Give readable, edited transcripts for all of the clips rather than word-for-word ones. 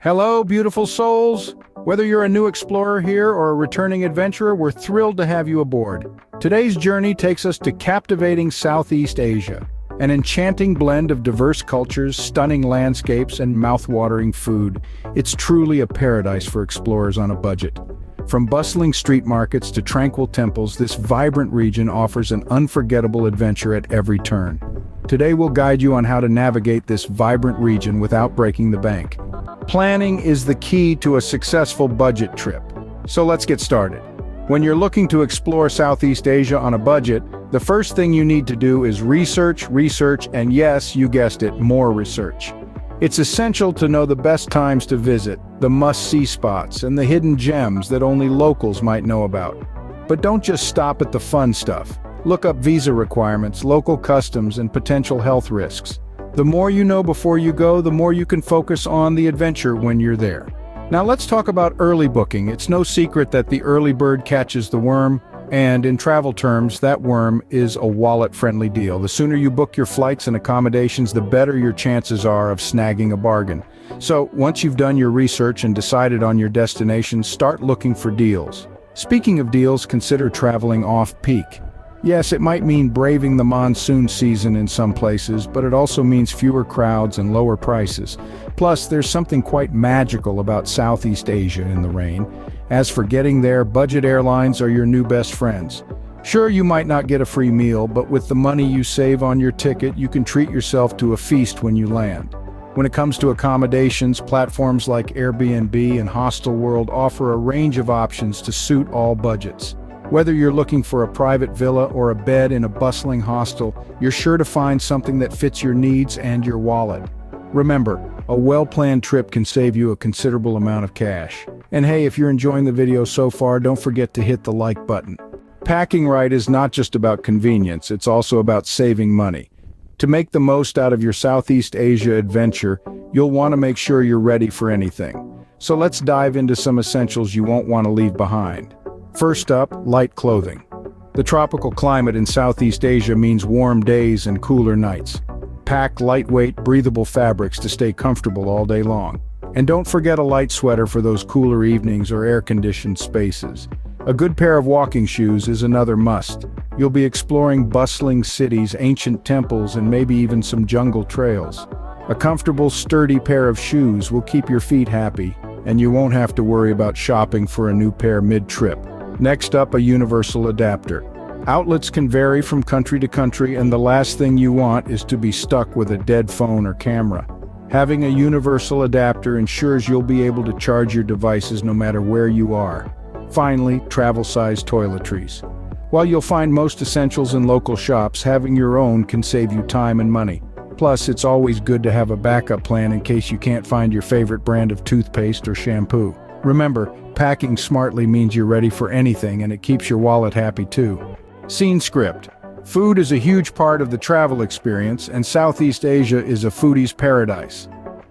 Hello, beautiful souls! Whether you're a new explorer here or a returning adventurer, we're thrilled to have you aboard. Today's journey takes us to captivating Southeast Asia, an enchanting blend of diverse cultures, stunning landscapes, and mouth-watering food. It's truly a paradise for explorers on a budget. From bustling street markets to tranquil temples, this vibrant region offers an unforgettable adventure at every turn. Today we'll guide you on how to navigate this vibrant region without breaking the bank. Planning is the key to a successful budget trip. So let's get started. When you're looking to explore Southeast Asia on a budget, the first thing you need to do is research, and yes, you guessed it, more research. It's essential to know the best times to visit, the must-see spots, and the hidden gems that only locals might know about. But don't just stop at the fun stuff. Look up visa requirements, local customs, and potential health risks. The more you know before you go, the more you can focus on the adventure when you're there. Now let's talk about early booking. It's no secret that the early bird catches the worm, and in travel terms, that worm is a wallet-friendly deal. The sooner you book your flights and accommodations, the better your chances are of snagging a bargain. So once you've done your research and decided on your destination, start looking for deals. Speaking of deals, consider traveling off-peak. Yes, it might mean braving the monsoon season in some places, but it also means fewer crowds and lower prices. Plus, there's something quite magical about Southeast Asia in the rain. As for getting there, budget airlines are your new best friends. Sure, you might not get a free meal, but with the money you save on your ticket, you can treat yourself to a feast when you land. When it comes to accommodations, platforms like Airbnb and Hostelworld offer a range of options to suit all budgets. Whether you're looking for a private villa or a bed in a bustling hostel, you're sure to find something that fits your needs and your wallet. Remember, a well-planned trip can save you a considerable amount of cash. And hey, if you're enjoying the video so far, don't forget to hit the like button. Packing right is not just about convenience, it's also about saving money. To make the most out of your Southeast Asia adventure, you'll want to make sure you're ready for anything. So let's dive into some essentials you won't want to leave behind. First up, light clothing. The tropical climate in Southeast Asia means warm days and cooler nights. Pack lightweight, breathable fabrics to stay comfortable all day long. And don't forget a light sweater for those cooler evenings or air-conditioned spaces. A good pair of walking shoes is another must. You'll be exploring bustling cities, ancient temples, and maybe even some jungle trails. A comfortable, sturdy pair of shoes will keep your feet happy, and you won't have to worry about shopping for a new pair mid-trip. Next up, a universal adapter. Outlets can vary from country to country, and the last thing you want is to be stuck with a dead phone or camera. Having a universal adapter ensures you'll be able to charge your devices no matter where you are. Finally, travel-sized toiletries. While you'll find most essentials in local shops, having your own can save you time and money. Plus, it's always good to have a backup plan in case you can't find your favorite brand of toothpaste or shampoo. Remember, packing smartly means you're ready for anything, and it keeps your wallet happy too. Scene script. Food is a huge part of the travel experience, and Southeast Asia is a foodie's paradise.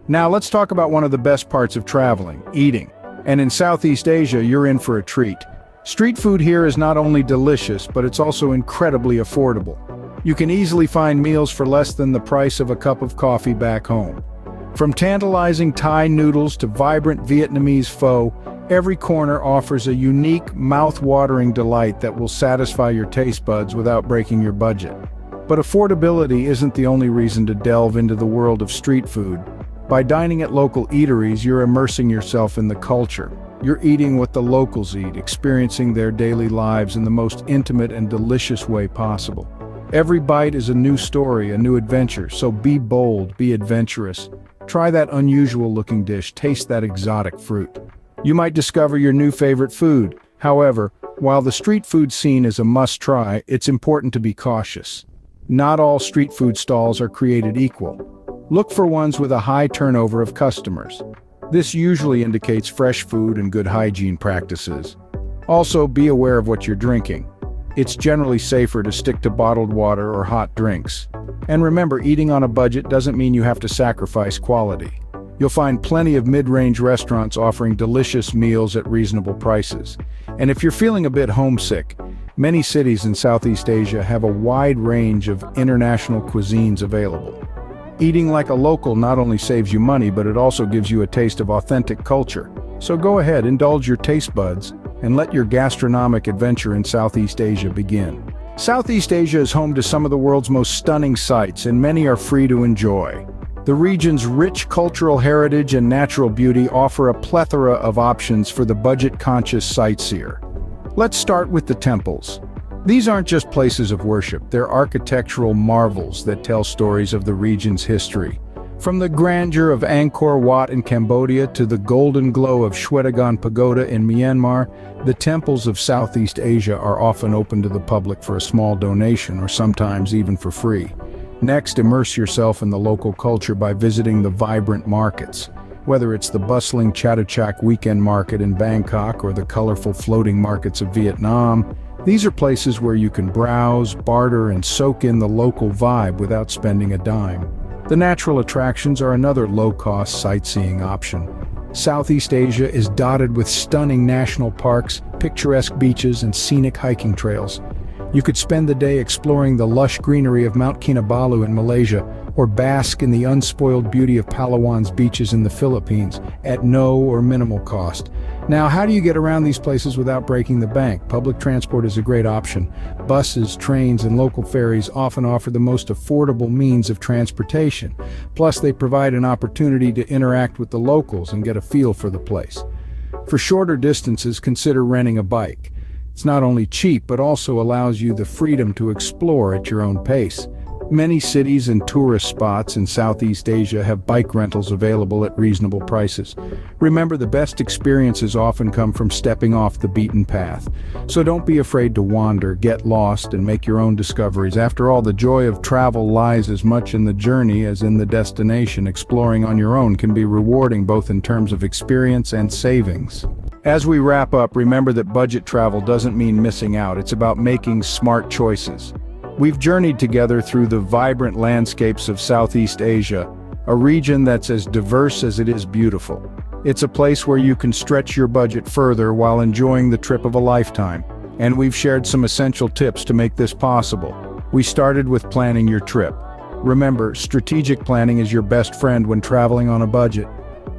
Now let's talk about one of the best parts of traveling, eating. And in Southeast Asia, you're in for a treat. Street food here is not only delicious, but it's also incredibly affordable. You can easily find meals for less than the price of a cup of coffee back home. From tantalizing Thai noodles to vibrant Vietnamese pho, every corner offers a unique, mouth-watering delight that will satisfy your taste buds without breaking your budget. But affordability isn't the only reason to delve into the world of street food. By dining at local eateries, you're immersing yourself in the culture. You're eating what the locals eat, experiencing their daily lives in the most intimate and delicious way possible. Every bite is a new story, a new adventure, so be bold, be adventurous. Try that unusual-looking dish, taste that exotic fruit. You might discover your new favorite food. However, while the street food scene is a must-try, it's important to be cautious. Not all street food stalls are created equal. Look for ones with a high turnover of customers. This usually indicates fresh food and good hygiene practices. Also, be aware of what you're drinking. It's generally safer to stick to bottled water or hot drinks. And remember, eating on a budget doesn't mean you have to sacrifice quality. You'll find plenty of mid-range restaurants offering delicious meals at reasonable prices. And if you're feeling a bit homesick, many cities in Southeast Asia have a wide range of international cuisines available. Eating like a local not only saves you money, but it also gives you a taste of authentic culture. So go ahead, indulge your taste buds, and let your gastronomic adventure in Southeast Asia begin. Southeast Asia is home to some of the world's most stunning sights, and many are free to enjoy. The region's rich cultural heritage and natural beauty offer a plethora of options for the budget-conscious sightseer. Let's start with the temples. These aren't just places of worship, they're architectural marvels that tell stories of the region's history. From the grandeur of Angkor Wat in Cambodia to the golden glow of Shwedagon Pagoda in Myanmar, the temples of Southeast Asia are often open to the public for a small donation or sometimes even for free. Next, immerse yourself in the local culture by visiting the vibrant markets. Whether it's the bustling Chatuchak weekend market in Bangkok or the colorful floating markets of Vietnam, these are places where you can browse, barter, and soak in the local vibe without spending a dime. The natural attractions are another low-cost sightseeing option. Southeast Asia is dotted with stunning national parks, picturesque beaches, and scenic hiking trails. You could spend the day exploring the lush greenery of Mount Kinabalu in Malaysia, or bask in the unspoiled beauty of Palawan's beaches in the Philippines at no or minimal cost. Now, how do you get around these places without breaking the bank? Public transport is a great option. Buses, trains, and local ferries often offer the most affordable means of transportation. Plus, they provide an opportunity to interact with the locals and get a feel for the place. For shorter distances, consider renting a bike. It's not only cheap, but also allows you the freedom to explore at your own pace. Many cities and tourist spots in Southeast Asia have bike rentals available at reasonable prices. Remember, the best experiences often come from stepping off the beaten path. So don't be afraid to wander, get lost, and make your own discoveries. After all, the joy of travel lies as much in the journey as in the destination. Exploring on your own can be rewarding both in terms of experience and savings. As we wrap up, remember that budget travel doesn't mean missing out. It's about making smart choices. We've journeyed together through the vibrant landscapes of Southeast Asia, a region that's as diverse as it is beautiful. It's a place where you can stretch your budget further while enjoying the trip of a lifetime. And we've shared some essential tips to make this possible. We started with planning your trip. Remember, strategic planning is your best friend when traveling on a budget.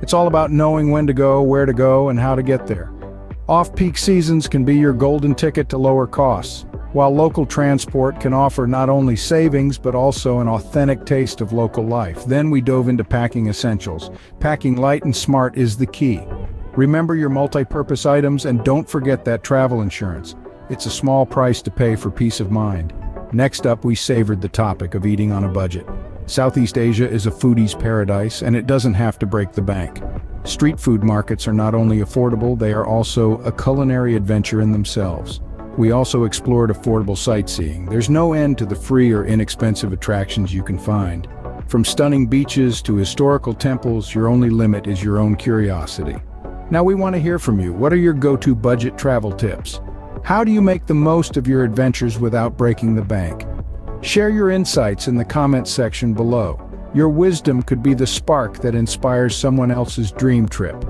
It's all about knowing when to go, where to go, and how to get there. Off-peak seasons can be your golden ticket to lower costs, while local transport can offer not only savings but also an authentic taste of local life. Then we dove into packing essentials. Packing light and smart is the key. Remember your multi-purpose items and don't forget that travel insurance. It's a small price to pay for peace of mind. Next up, we savored the topic of eating on a budget. Southeast Asia is a foodie's paradise, and it doesn't have to break the bank. Street food markets are not only affordable, they are also a culinary adventure in themselves. We also explored affordable sightseeing. There's no end to the free or inexpensive attractions you can find. From stunning beaches to historical temples, your only limit is your own curiosity. Now we want to hear from you. What are your go-to budget travel tips? How do you make the most of your adventures without breaking the bank? Share your insights in the comments section below. Your wisdom could be the spark that inspires someone else's dream trip.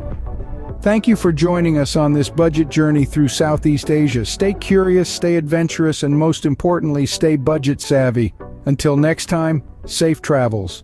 Thank you for joining us on this budget journey through Southeast Asia. Stay curious, stay adventurous, and most importantly, stay budget savvy. Until next time, safe travels.